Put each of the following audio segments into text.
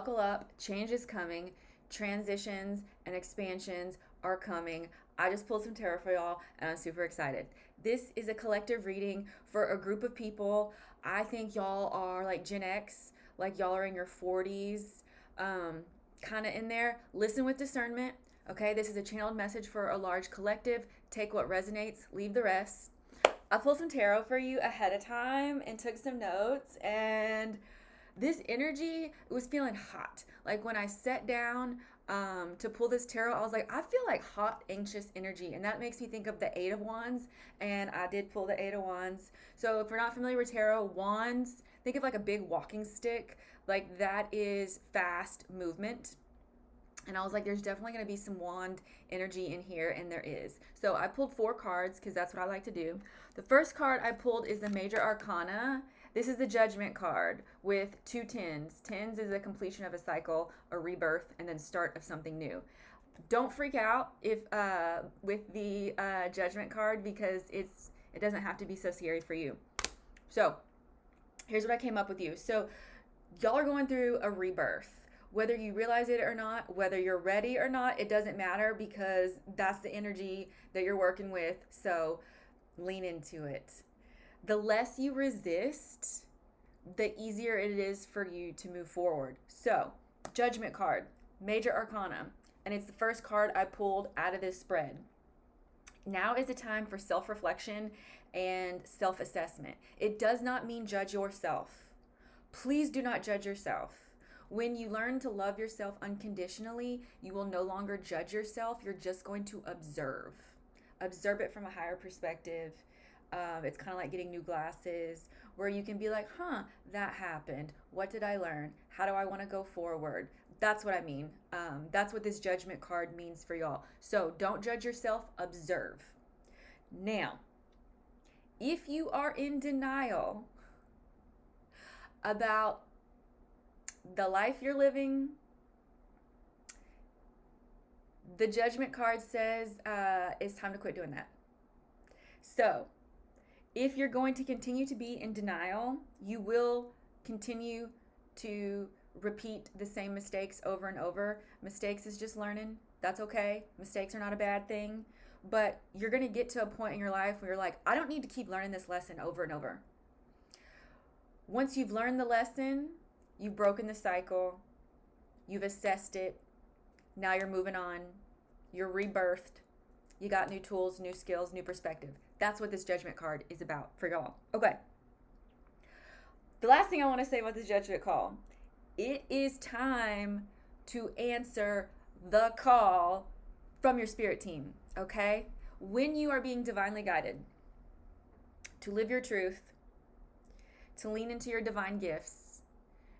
buckle up, change is coming, transitions and expansions are coming. I just pulled some tarot for y'all and I'm super excited. This is a collective reading for a group of people. I think y'all are like Gen X, like y'all are in your 40s, kind of in there. Listen with discernment. Okay, this is a channeled message for a large collective. Take what resonates, leave the rest. I pulled some tarot for you ahead of time and took some notes, and this energy, it was feeling hot. Like when I sat down to pull this tarot, I was like, I feel like hot, anxious energy. And that makes me think of the Eight of Wands. And I did pull the Eight of Wands. So if you're not familiar with tarot, wands, think of like a big walking stick. Like that is fast movement. And I was like, there's definitely going to be some wand energy in here, and there is. So I pulled 4 cards because that's what I like to do. The first card I pulled is the Major Arcana. This is the Judgment card with 2 tens. Tens is a completion of a cycle, a rebirth, and then start of something new. Don't freak out if with the Judgment card, because it doesn't have to be so scary for you. So here's what I came up with you. So y'all are going through a rebirth. Whether you realize it or not, whether you're ready or not, it doesn't matter, because that's the energy that you're working with. So lean into it. The less you resist, the easier it is for you to move forward. So, Judgment card, Major Arcana, and it's the first card I pulled out of this spread. Now is the time for self-reflection and self-assessment. It does not mean judge yourself. Please do not judge yourself. When you learn to love yourself unconditionally, you will no longer judge yourself. You're just going to observe. Observe it from a higher perspective. It's kind of like getting new glasses, where you can be like, that happened. What did I learn? How do I want to go forward? That's what I mean. That's what this Judgment card means for y'all. So don't judge yourself, observe. Now, if you are in denial about the life you're living, the Judgment card says it's time to quit doing that. So if you're going to continue to be in denial, you will continue to repeat the same mistakes over and over. Mistakes is just learning. That's okay. Mistakes are not a bad thing. But you're going to get to a point in your life where you're like, I don't need to keep learning this lesson over and over. Once you've learned the lesson, you've broken the cycle, you've assessed it, now you're moving on, you're rebirthed, you got new tools, new skills, new perspective. That's what this Judgment card is about for y'all. Okay. The last thing I want to say about this Judgment call, it is time to answer the call from your spirit team, okay? When you are being divinely guided to live your truth, to lean into your divine gifts,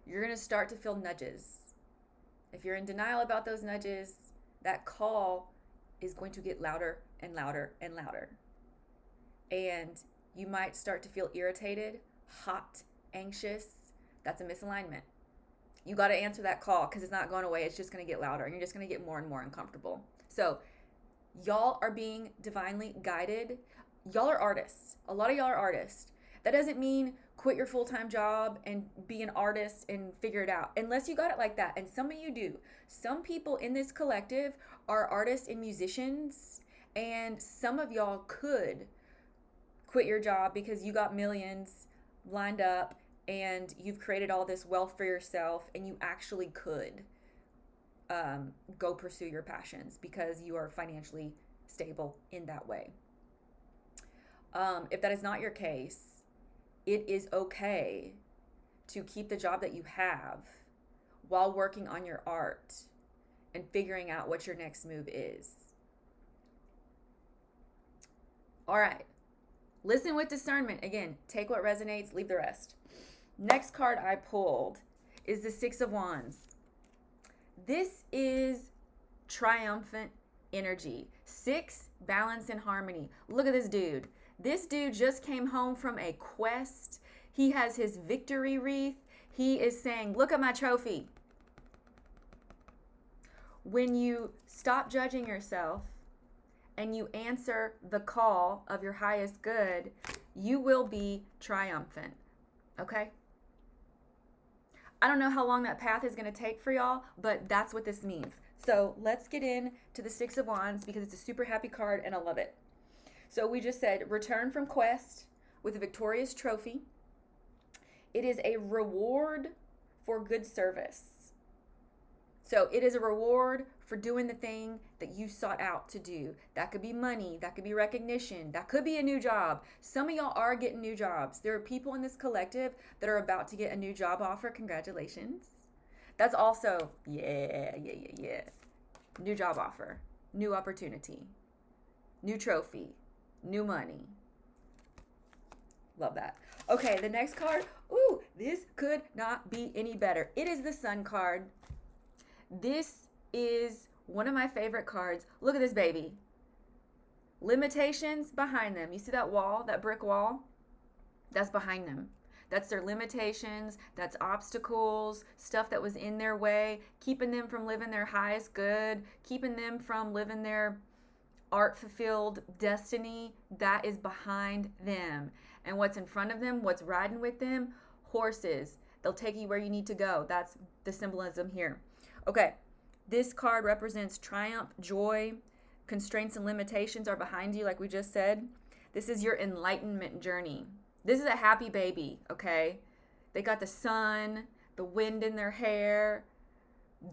you're going to start to feel nudges. If you're in denial about those nudges, that call is going to get louder and louder and louder. And you might start to feel irritated, hot, anxious. That's a misalignment. You got to answer that call, because it's not going away. It's just going to get louder, and you're just going to get more and more uncomfortable. So y'all are being divinely guided. Y'all are artists. A lot of y'all are artists. That doesn't mean quit your full-time job and be an artist and figure it out, unless you got it like that. And some of you do. Some people in this collective are artists and musicians, and some of y'all could quit your job because you got millions lined up and you've created all this wealth for yourself, and you actually could go pursue your passions because you are financially stable in that way. If that is not your case, it is okay to keep the job that you have while working on your art and figuring out what your next move is. All right. Listen with discernment. Again, take what resonates, leave the rest. Next card I pulled is the Six of Wands. This is triumphant energy. 6, balance and harmony. Look at this dude. This dude just came home from a quest. He has his victory wreath. He is saying, look at my trophy. When you stop judging yourself and you answer the call of your highest good, you will be triumphant. Okay? I don't know how long that path is going to take for y'all, but that's what this means. So let's get into the Six of Wands because it's a super happy card and I love it. So we just said return from quest with a victorious trophy. It is a reward for good service. So it is a reward for doing the thing that you sought out to do. That could be money, that could be recognition, that could be a new job. Some of y'all are getting new jobs. There are people in this collective that are about to get a new job offer. Congratulations. That's also, yeah. New job offer, new opportunity, new trophy, new money. Love that. Okay, the next card. Ooh, this could not be any better. It is the Sun card. This is one of my favorite cards. Look at this baby. Limitations behind them. You see that wall, that brick wall? That's behind them. That's their limitations. That's obstacles, stuff that was in their way, keeping them from living their highest good, keeping them from living their art-fulfilled destiny. That is behind them. And what's in front of them, what's riding with them? Horses. They'll take you where you need to go. That's the symbolism here. Okay, this card represents triumph, joy, constraints and limitations are behind you, like we just said. This is your enlightenment journey. This is a happy baby, okay? They got the sun, the wind in their hair.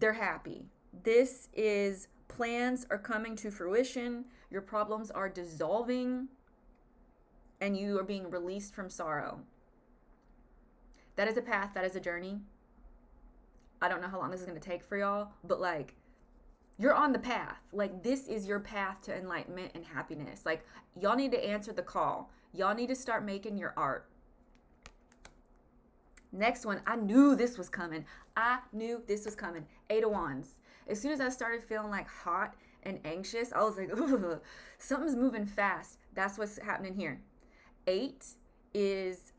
They're happy. This is plans are coming to fruition. Your problems are dissolving, and you are being released from sorrow. That is a path. That is a journey. I don't know how long this is going to take for y'all, but like, you're on the path. Like, this is your path to enlightenment and happiness. Like, y'all need to answer the call. Y'all need to start making your art. Next one, I knew this was coming. Eight of Wands. As soon as I started feeling like hot and anxious, I was like, ooh, something's moving fast. That's what's happening here. 8 is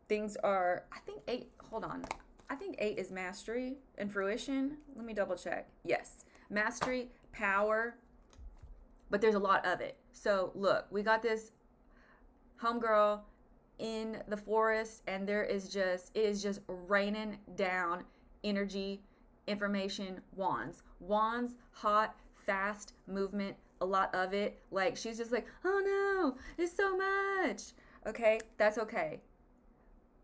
things are, I think 8 is mastery and fruition. Let me double check. Yes, mastery, power, but there's a lot of it. So look, we got this homegirl in the forest, and it is just raining down energy, information, wands, hot, fast movement, a lot of it. Like, she's just like, oh no, it's so much. Okay, that's okay.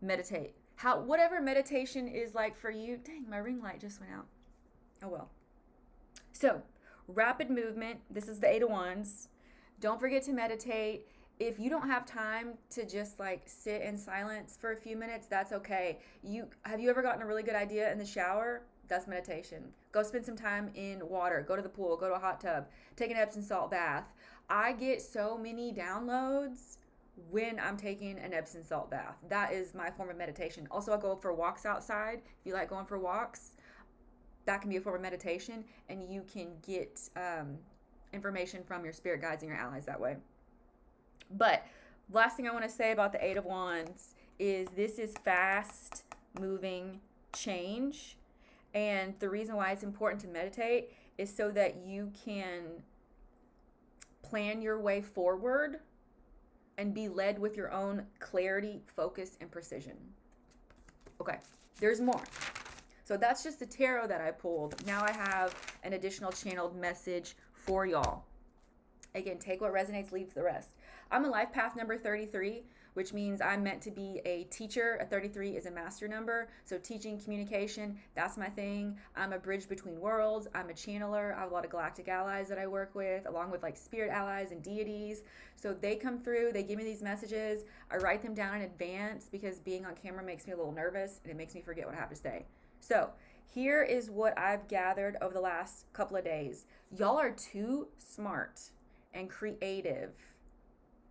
Meditate. Whatever meditation is like for you. Dang, my ring light just went out. Oh well. So, rapid movement. This is the 8 of Wands. Don't forget to meditate. If you don't have time to just like sit in silence for a few minutes, that's okay. Have you ever gotten a really good idea in the shower? That's meditation. Go spend some time in water. Go to the pool. Go to a hot tub. Take an Epsom salt bath. I get so many downloads when I'm taking an Epsom salt bath. That is my form of meditation. Also, I go for walks outside. If you like going for walks, that can be a form of meditation, and you can get information from your spirit guides and your allies that way. But last thing I want to say about the 8 of Wands is this is fast moving change. And the reason why it's important to meditate is so that you can plan your way forward and be led with your own clarity, focus, and precision. Okay, there's more. So that's just the tarot that I pulled. Now I have an additional channeled message for y'all. Again, take what resonates, leave the rest. I'm a life path number 33, which means I'm meant to be a teacher. A 33 is a master number. So teaching, communication, that's my thing. I'm a bridge between worlds. I'm a channeler. I have a lot of galactic allies that I work with, along with like spirit allies and deities. So they come through, they give me these messages. I write them down in advance because being on camera makes me a little nervous and it makes me forget what I have to say. So here is what I've gathered over the last couple of days. Y'all are too smart and creative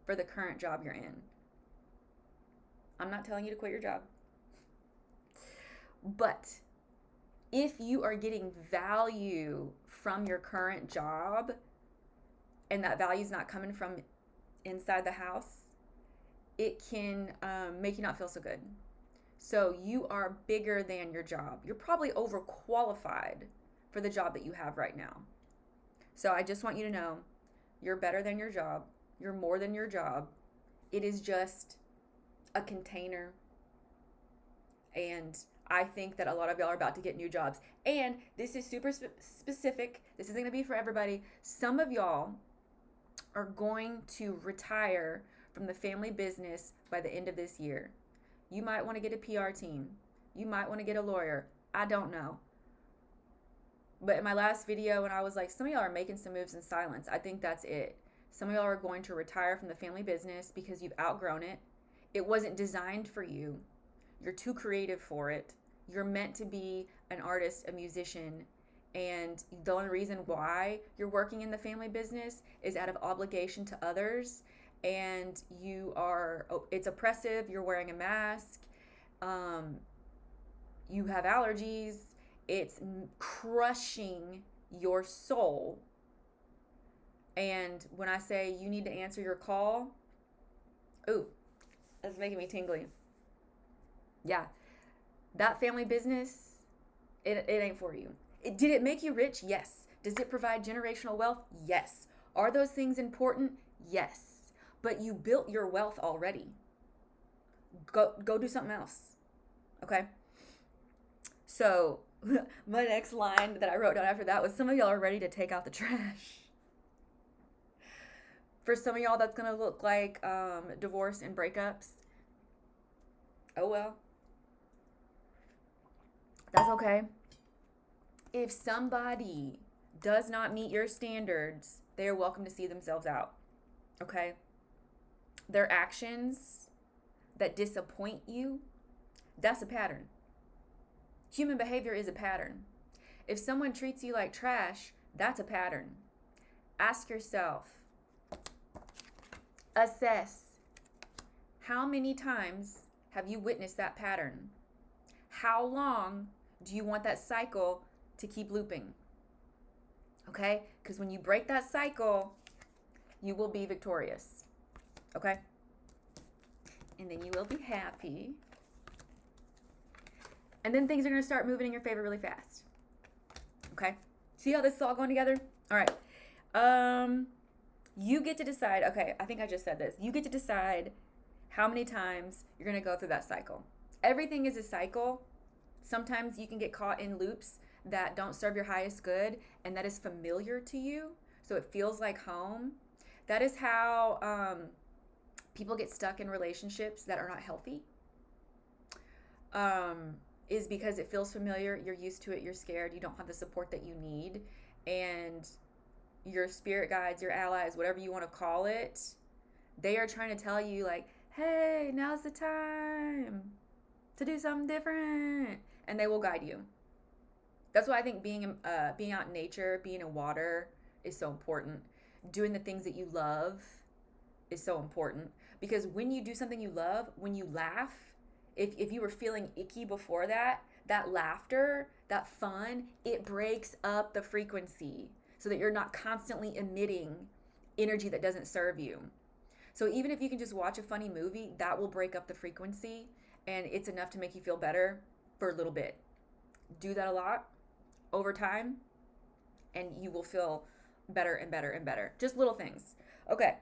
for the current job you're in. I'm not telling you to quit your job. But if you are getting value from your current job and that value is not coming from inside the house, it can make you not feel so good. So you are bigger than your job. You're probably overqualified for the job that you have right now. So I just want you to know you're better than your job. You're more than your job. It is just a container. And I think that a lot of y'all are about to get new jobs. And this is super specific. This isn't going to be for everybody. Some of y'all are going to retire from the family business by the end of this year. You might want to get a PR team. You might want to get a lawyer. I don't know. But in my last video, when I was like, some of y'all are making some moves in silence, I think that's it. Some of y'all are going to retire from the family business because you've outgrown it. It wasn't designed for you. You're too creative for it. You're meant to be an artist, a musician, and the only reason why you're working in the family business is out of obligation to others, and it's oppressive. You're wearing a mask. You have allergies. It's crushing your soul. And when I say you need to answer your call, ooh, that's making me tingly. Yeah, that family business, it ain't for you. Did it make you rich? Yes. Does it provide generational wealth? Yes. Are those things important? Yes. But you built your wealth already. Go do something else. Okay? So, my next line that I wrote down after that was, some of y'all are ready to take out the trash. For some of y'all, that's going to look like divorce and breakups. Oh well. That's okay. If somebody does not meet your standards, they are welcome to see themselves out. Okay? Their actions that disappoint you, that's a pattern. Human behavior is a pattern. If someone treats you like trash, that's a pattern. Ask yourself, assess, how many times have you witnessed that pattern? How long do you want that cycle to keep looping? Okay? Because when you break that cycle, you will be victorious. Okay? And then you will be happy. And then things are going to start moving in your favor really fast. Okay? See how this is all going together? All right. You get to decide. Okay, I think I just said this. You get to decide how many times you're going to go through that cycle. Everything is a cycle. Sometimes you can get caught in loops that don't serve your highest good, and that is familiar to you, so it feels like home. That is how people get stuck in relationships that are not healthy. Is because it feels familiar, you're used to it, you're scared, you don't have the support that you need, and your spirit guides, your allies, whatever you want to call it, they are trying to tell you like, hey, now's the time to do something different, and they will guide you. That's why I think being out in nature, being in water is so important. Doing the things that you love is so important, because when you do something you love, when you laugh, if you were feeling icky before that laughter, that fun, it breaks up the frequency so that you're not constantly emitting energy that doesn't serve you. So even if you can just watch a funny movie, that will break up the frequency, and it's enough to make you feel better for a little bit. Do that a lot over time, and you will feel better and better and better. Just little things. Okay.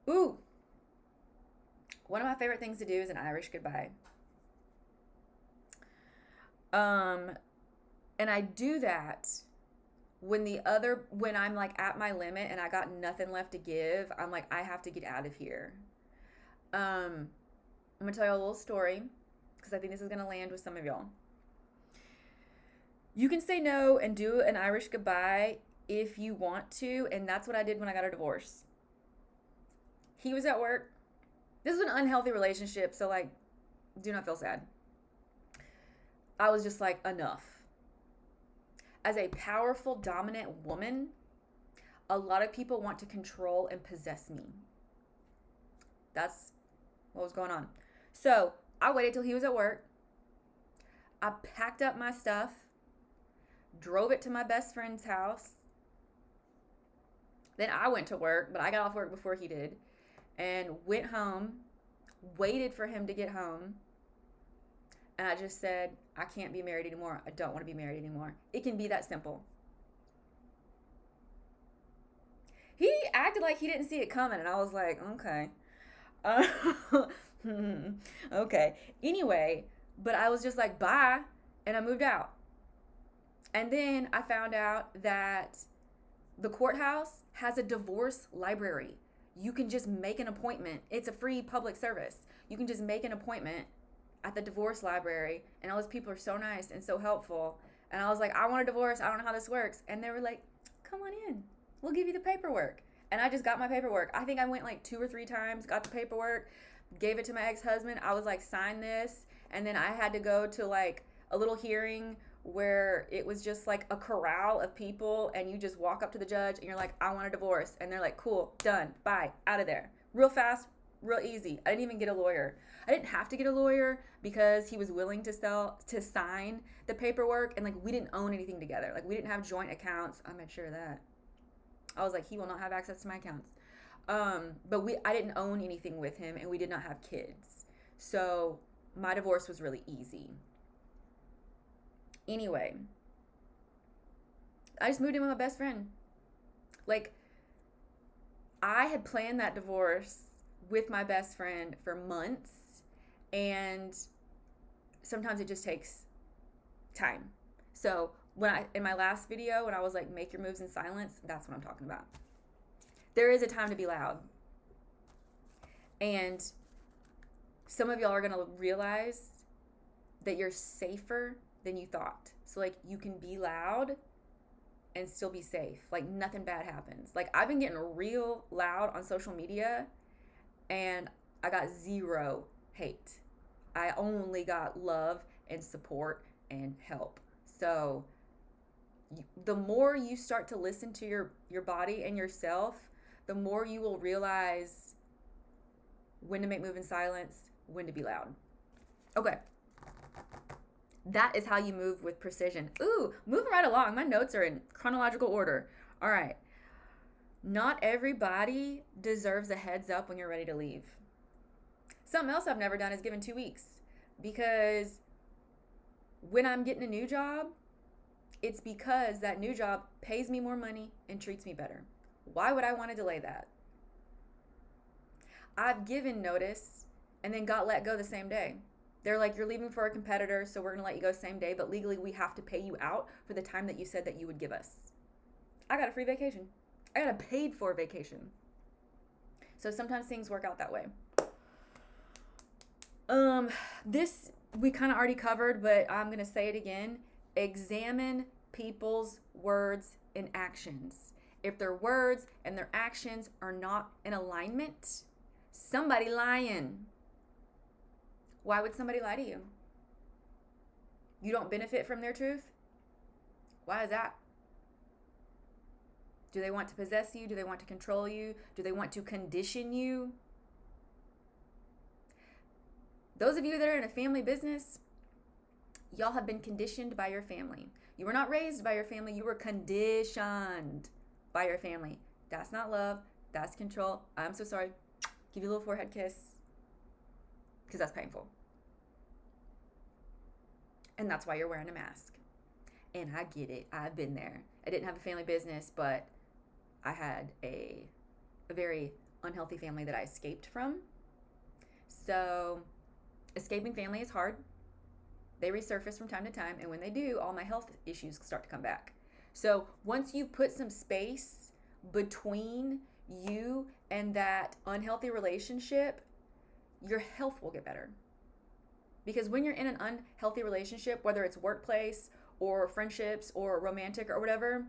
Ooh. One of my favorite things to do is an Irish goodbye. And I do that when I'm like at my limit and I got nothing left to give. I'm like, I have to get out of here. I'm going to tell you a little story, because I think this is going to land with some of y'all. You can say no and do an Irish goodbye if you want to, and that's what I did when I got a divorce. He was at work. This was an unhealthy relationship, so like, do not feel sad. I was just like, enough. As a powerful, dominant woman, a lot of people want to control and possess me. That's what was going on. So I waited till he was at work. I packed up my stuff, drove it to my best friend's house. Then I went to work, but I got off work before he did, and went home, waited for him to get home, and I just said, I can't be married anymore. I don't want to be married anymore. It can be that simple. He acted like he didn't see it coming, and I was like, okay. Okay. Anyway, But I was just like, bye, and I moved out. And then I found out that the courthouse has a divorce library. You can just make an appointment. It's a free public service. You can just make an appointment at the divorce library, and all those people are so nice and so helpful. And I was like, I want a divorce. I don't know how this works. And they were like, come on in. We'll give you the paperwork. And I just got my paperwork. I think I went like 2 or 3 times, got the paperwork, gave it to my ex-husband. I was like, sign this. And then I had to go to like a little hearing where it was just like a corral of people, and you just walk up to the judge and you're like, I want a divorce. And they're like, cool, done, bye, out of there. Real fast, real easy. I didn't even get a lawyer. I didn't have to get a lawyer because he was willing to sign the paperwork, and like we didn't own anything together. Like we didn't have joint accounts. I made sure of that. I was like, he will not have access to my accounts. But I didn't own anything with him, and we did not have kids. So my divorce was really easy. Anyway, I just moved in with my best friend. Like, I had planned that divorce with my best friend for months, and sometimes it just takes time. So in my last video, when I was like, make your moves in silence, that's what I'm talking about. There is a time to be loud. And some of y'all are going to realize that you're safer than you thought. So like you can be loud and still be safe. Like nothing bad happens. Like I've been getting real loud on social media, and I got 0 hate. I only got love and support and help. So the more you start to listen to your body and yourself, the more you will realize when to make move in silence, when to be loud. Okay. That is how you move with precision. Ooh, moving right along. My notes are in chronological order. All right. Not everybody deserves a heads up when you're ready to leave. Something else I've never done is given 2 weeks, because when I'm getting a new job, it's because that new job pays me more money and treats me better. Why would I want to delay that? I've given notice and then got let go the same day. They're like, you're leaving for a competitor, so we're going to let you go same day, but legally we have to pay you out for the time that you said that you would give us. I got a free vacation. I got a paid for vacation. So sometimes things work out that way. This we kind of already covered, but I'm going to say it again. Examine people's words and actions. If their words and their actions are not in alignment, somebody lying. Why would somebody lie to you? You don't benefit from their truth? Why is that? Do they want to possess you? Do they want to control you? Do they want to condition you? Those of you that are in a family business, y'all have been conditioned by your family. You were not raised by your family. You were conditioned by your family. That's not love. That's control. I'm so sorry. Give you a little forehead kiss, because that's painful. And that's why you're wearing a mask. And I get it. I've been there. I didn't have a family business, but I had a very unhealthy family that I escaped from. So escaping family is hard. They resurface from time to time, and when they do, all my health issues start to come back. So once you put some space between you and that unhealthy relationship, your health will get better. Because when you're in an unhealthy relationship, whether it's workplace or friendships or romantic or whatever,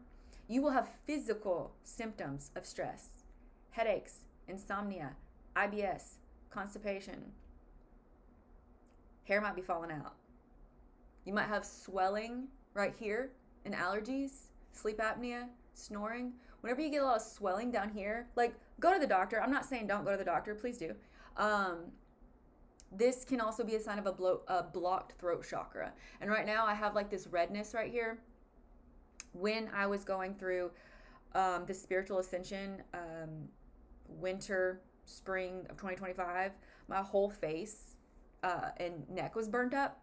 you will have physical symptoms of stress: headaches, insomnia, IBS, constipation. Hair might be falling out. You might have swelling right here and allergies, sleep apnea, snoring. Whenever you get a lot of swelling down here, like, go to the doctor. I'm not saying don't go to the doctor. Please do. This can also be a sign of a blocked throat chakra. And right now I have like this redness right here. When I was going through the spiritual ascension, winter, spring of 2025, my whole face and neck was burnt up,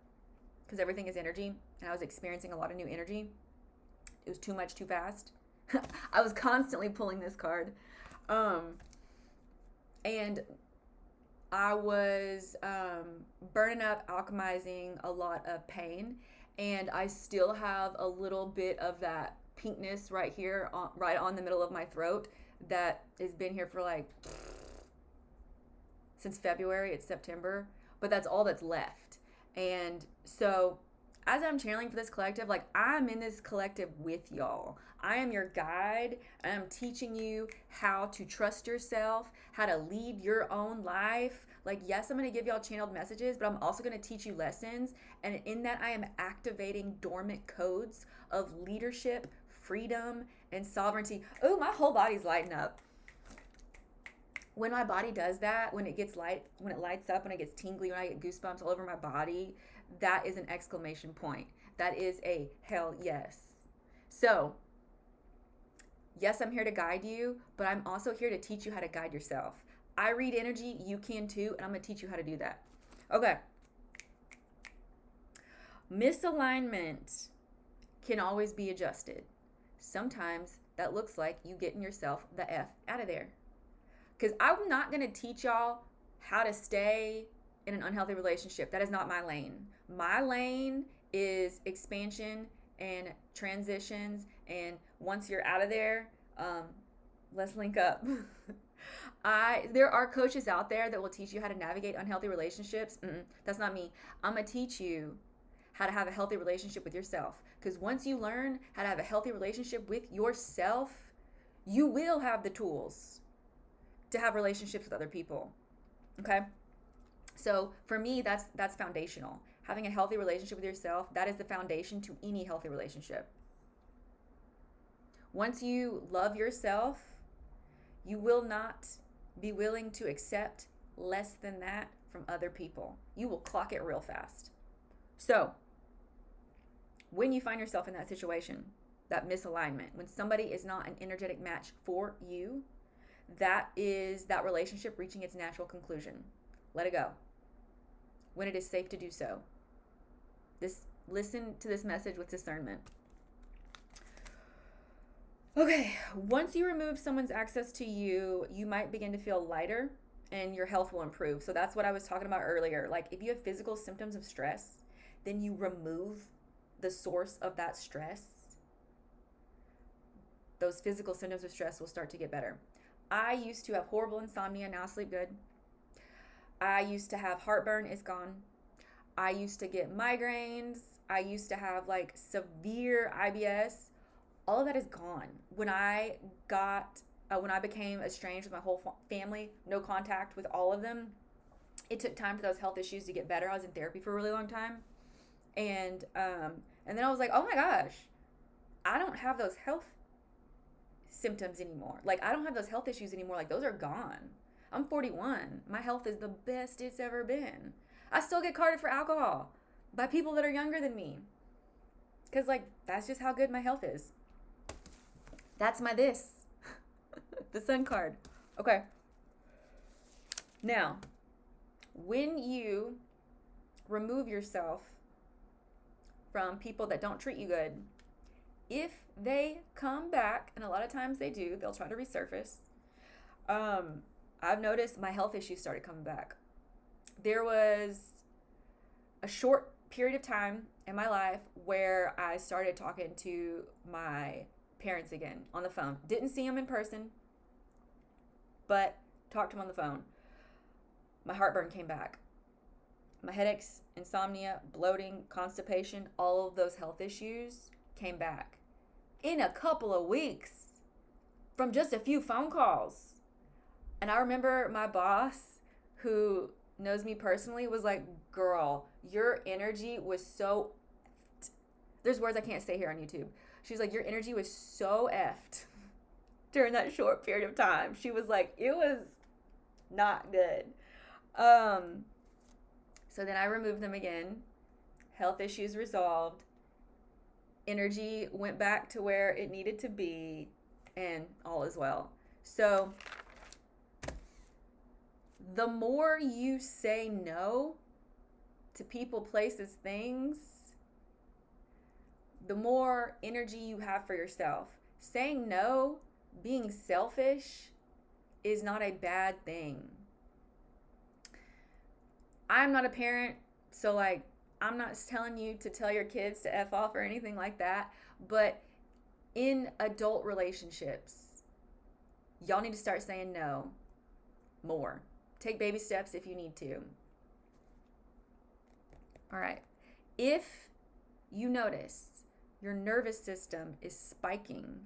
because everything is energy, and I was experiencing a lot of new energy. It was too much, too fast. I was constantly pulling this card. And I was burning up, alchemizing a lot of pain, and I still have a little bit of that pinkness right here, right on the middle of my throat, that has been here for like since February. It's September, but that's all that's left. And so, as I'm channeling for this collective, like I'm in this collective with y'all. I am your guide, and I'm teaching you how to trust yourself, how to lead your own life. Like, yes, I'm going to give y'all channeled messages, but I'm also going to teach you lessons. And in that, I am activating dormant codes of leadership, freedom, and sovereignty. Oh, my whole body's lighting up. When my body does that, when it gets light, when it lights up, when it gets tingly, when I get goosebumps all over my body, that is an exclamation point. That is a hell yes. So, yes, I'm here to guide you, but I'm also here to teach you how to guide yourself. I read energy, you can too, and I'm going to teach you how to do that. Okay. Misalignment can always be adjusted. Sometimes that looks like you getting yourself the F out of there. Because I'm not going to teach y'all how to stay in an unhealthy relationship. That is not my lane. My lane is expansion and transitions. And once you're out of there, let's link up. There are coaches out there that will teach you how to navigate unhealthy relationships. That's not me. I'm going to teach you how to have a healthy relationship with yourself. Because once you learn how to have a healthy relationship with yourself, you will have the tools to have relationships with other people. Okay? So for me, that's foundational. Having a healthy relationship with yourself, that is the foundation to any healthy relationship. Once you love yourself, you will not be willing to accept less than that from other people. You will clock it real fast. So, when you find yourself in that situation, that misalignment, when somebody is not an energetic match for you, that is that relationship reaching its natural conclusion. Let it go when it is safe to do so. Listen to this message with discernment. Okay, once you remove someone's access to you, you might begin to feel lighter and your health will improve. So that's what I was talking about earlier. Like if you have physical symptoms of stress, then you remove the source of that stress. Those physical symptoms of stress will start to get better. I used to have horrible insomnia. Now I sleep good. I used to have heartburn. It's gone. I used to get migraines. I used to have like severe IBS. All of that is gone. When I became estranged with my whole family, no contact with all of them, it took time for those health issues to get better. I was in therapy for a really long time. And then I was like, oh my gosh, I don't have those health symptoms anymore. Like I don't have those health issues anymore. Like those are gone. I'm 41. My health is the best it's ever been. I still get carded for alcohol by people that are younger than me. Cause like that's just how good my health is. That's my this. The sun card. Okay. Now, when you remove yourself from people that don't treat you good, if they come back, and a lot of times they do, they'll try to resurface. I've noticed my health issues started coming back. There was a short period of time in my life where I started talking to my parents again on the phone. Didn't see them in person, but talked to them on the phone. My heartburn came back. My headaches, insomnia, bloating, constipation, all of those health issues came back in a couple of weeks from just a few phone calls. And I remember my boss, who knows me personally, was like, girl, your energy was so effed. There's words I can't say here on YouTube. She's like, your energy was so effed during that short period of time. She was like, it was not good. So then I removed them again. Health issues resolved. Energy went back to where it needed to be, and all is well. So the more you say no to people, places, things, the more energy you have for yourself. Saying no, being selfish, is not a bad thing. I'm not a parent, so like I'm not telling you to tell your kids to F off or anything like that. But in adult relationships, y'all need to start saying no more. Take baby steps if you need to. All right. If you notice your nervous system is spiking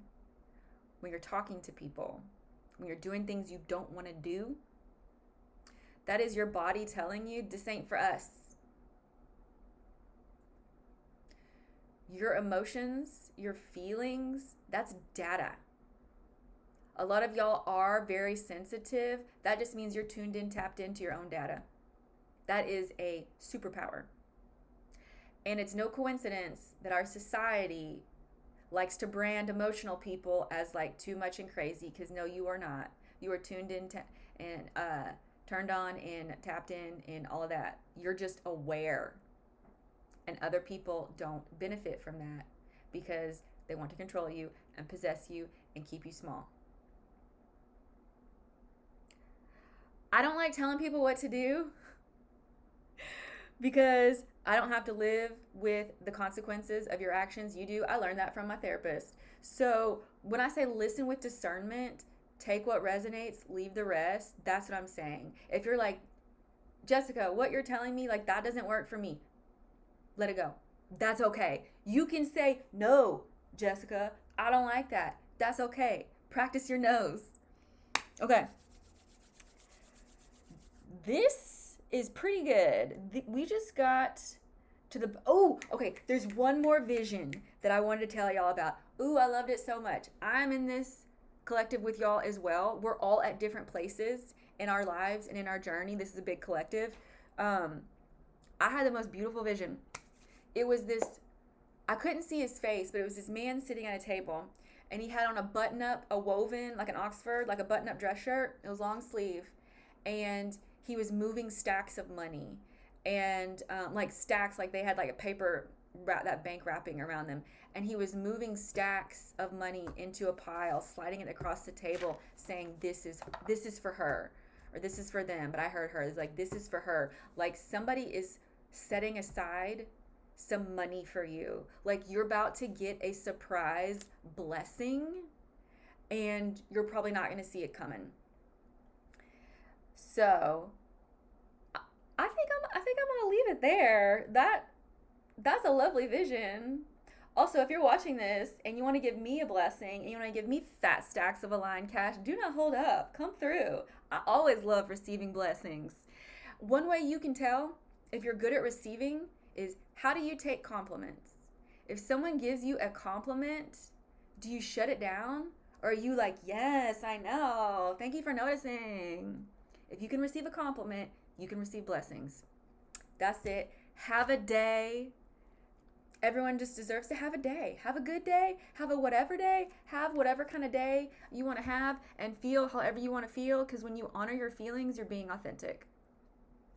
when you're talking to people, when you're doing things you don't want to do, that is your body telling you this ain't for us. Your emotions, your feelings, that's data. A lot of y'all are very sensitive. That just means you're tuned in, tapped into your own data. That is a superpower. And it's no coincidence that our society likes to brand emotional people as like too much and crazy, because no, you are not. You are tuned in and turned on and tapped in and all of that. You're just aware. And other people don't benefit from that because they want to control you and possess you and keep you small. I don't like telling people what to do because I don't have to live with the consequences of your actions. You do. I learned that from my therapist. So when I say listen with discernment, take what resonates, leave the rest, that's what I'm saying. If you're like, Jessica, what you're telling me, like that doesn't work for me, let it go. That's okay. You can say, no, Jessica, I don't like that. That's okay. Practice your no's. Okay. This is pretty good. We just got to the, okay. There's one more vision that I wanted to tell y'all about. Ooh, I loved it so much. I'm in this collective with y'all as well. We're all at different places in our lives and in our journey. This is a big collective. I had the most beautiful vision. It was this, I couldn't see his face, but it was this man sitting at a table, and he had on a button-up, a woven, like an Oxford, like a button-up dress shirt. It was long sleeve, and he was moving stacks of money, and like stacks, like they had like a paper that bank wrapping around them, and he was moving stacks of money into a pile, sliding it across the table, saying, this is for her, or this is for them. But I heard her. It's like, this is for her. Like somebody is setting aside some money for you. Like you're about to get a surprise blessing, and you're probably not going to see it coming. So I think I'm gonna leave it there. That's a lovely vision. Also, if you're watching this and you want to give me a blessing and you want to give me fat stacks of aligned cash, do not hold up. Come through. I always love receiving blessings. One way you can tell if you're good at receiving is, how do you take compliments? If someone gives you a compliment, do you shut it down? Or are you like, yes, I know. Thank you for noticing. If you can receive a compliment, you can receive blessings. That's it. Have a day. Everyone just deserves to have a day. Have a good day. Have a whatever day. Have whatever kind of day you want to have, and feel however you want to feel, because when you honor your feelings, you're being authentic.